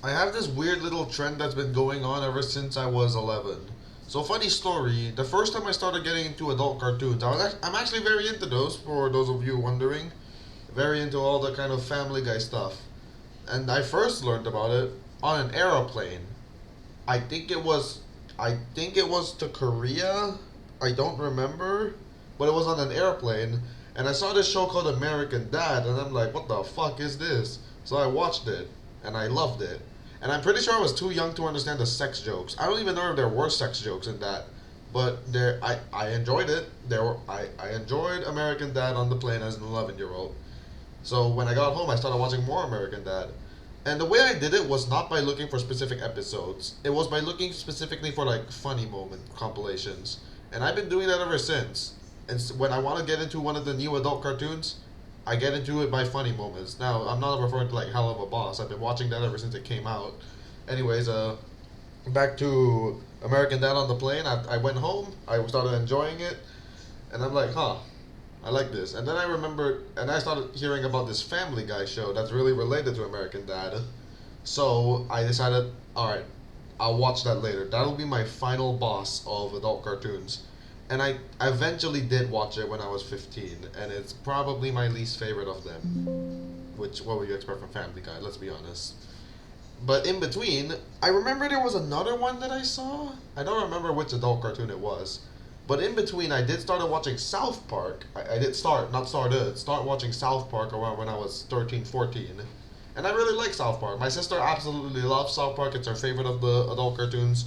I have this weird little trend that's been going on ever since I was 11. So funny story, the first time I started getting into adult cartoons, I'm actually very into those, for those of you wondering. Very into all the kind of Family Guy stuff. And I first learned about it on an aeroplane. I think it was I think it was to Korea. I don't remember, but it was on an airplane, and I saw this show called American Dad, and I'm like, what the fuck is this? So I watched it, and I loved it. And I'm pretty sure I was too young to understand the sex jokes. I don't even know if there were sex jokes in that, but I enjoyed it. I enjoyed American Dad on the plane as an 11-year-old. So when I got home, I started watching more American Dad. And the way I did it was not by looking for specific episodes. It was by looking specifically for like funny moment compilations. And I've been doing that ever since. And when I want to get into one of the new adult cartoons, I get into it by funny moments. Now, I'm not referring to like Hell of a Boss. I've been watching that ever since it came out. Anyways, back to American Dad on the plane. I went home. I started enjoying it, and I'm like, huh, I like this. And then I remembered, and I started hearing about this Family Guy show that's really related to American Dad. So I decided, all right, I'll watch that later. That'll be my final boss of adult cartoons. And I eventually did watch it when I was 15, and it's probably my least favorite of them. Which, what would you expect from Family Guy? Let's be honest. But in between, I remember there was another one that I saw. I don't remember which adult cartoon it was. But in between, I did start watching South Park. I did start, not started, start watching South Park around when I was 13, 14. And I really like South Park. My sister absolutely loves South Park. It's her favorite of the adult cartoons.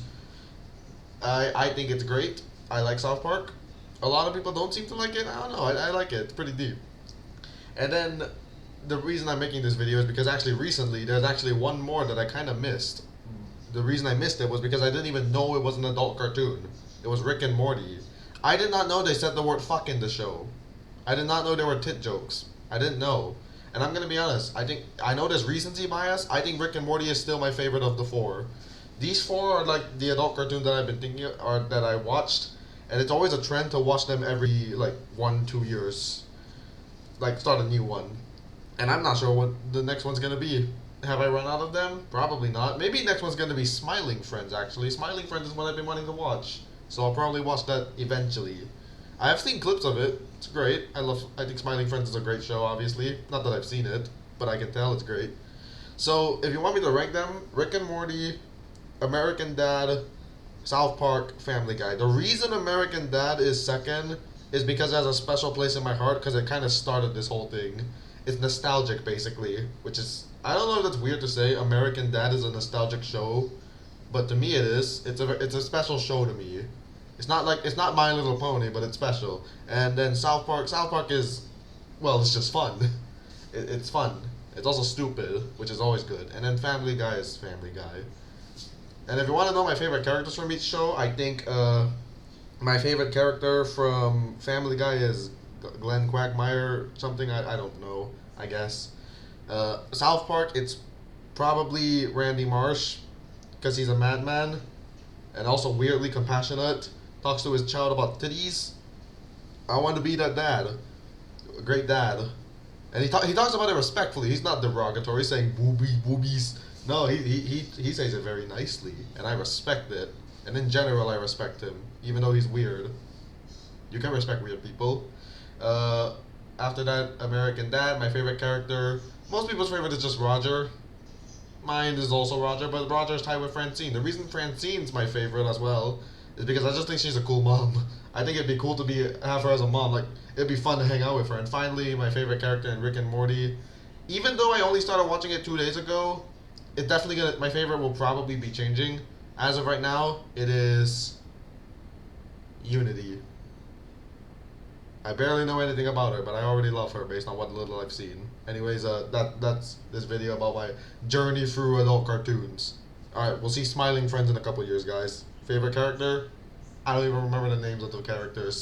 I think it's great. I like South Park. A lot of people don't seem to like it. I don't know. I like it. It's pretty deep. And then the reason I'm making this video is because actually recently there's actually one more that I kind of missed. The reason I missed it was because I didn't even know it was an adult cartoon. It was Rick and Morty. I did not know they said the word fuck in the show. I did not know there were tit jokes. I didn't know. And I'm gonna be honest, I know there's recency bias. I think Rick and Morty is still my favorite of the four. These four are like the adult cartoons that I've been thinking or that I watched, and it's always a trend to watch them every like 1, 2 years. Like start a new one. And I'm not sure what the next one's gonna be. Have I run out of them? Probably not. Maybe next one's gonna be Smiling Friends actually. Smiling Friends is what I've been wanting to watch. So I'll probably watch that eventually. I have seen clips of it. It's great. I think Smiling Friends is a great show, obviously. Not that I've seen it, but I can tell it's great. So if you want me to rank them, Rick and Morty, American Dad, South Park, Family Guy. The reason American Dad is second is because it has a special place in my heart because it kind of started this whole thing. It's nostalgic basically, which is I don't know if that's weird to say. American Dad is a nostalgic show, but to me it is. It's a special show to me. It's not My Little Pony, but it's special. And then South Park. South Park is, well, it's just fun. It's fun. It's also stupid, which is always good. And then Family Guy is Family Guy. And if you want to know my favorite characters from each show, I think my favorite character from Family Guy is Glenn Quagmire something. I don't know. I guess. South Park, it's probably Randy Marsh because he's a madman and also weirdly compassionate. Talks to his child about titties. I want to be that dad, a great dad. And he talks about it respectfully. He's not derogatory, saying boobies, boobies. No, he says it very nicely, and I respect it. And in general, I respect him, even though he's weird. You can respect weird people. Uh, After that, American Dad, my favorite character. Most people's favorite is just Roger. Mine is also Roger, but Roger's tied with Francine. The reason Francine's my favorite as well is because I just think she's a cool mom. I think it'd be cool to have her as a mom. Like it'd be fun to hang out with her. And finally, my favorite character in Rick and Morty. Even though I only started watching it 2 days ago, it definitely my favorite will probably be changing. As of right now, it is Unity. I barely know anything about her, but I already love her based on what little I've seen. Anyways, that's this video about my journey through adult cartoons. Alright, we'll see Smiling Friends in a couple years, guys. Favorite character? I don't even remember the names of the characters.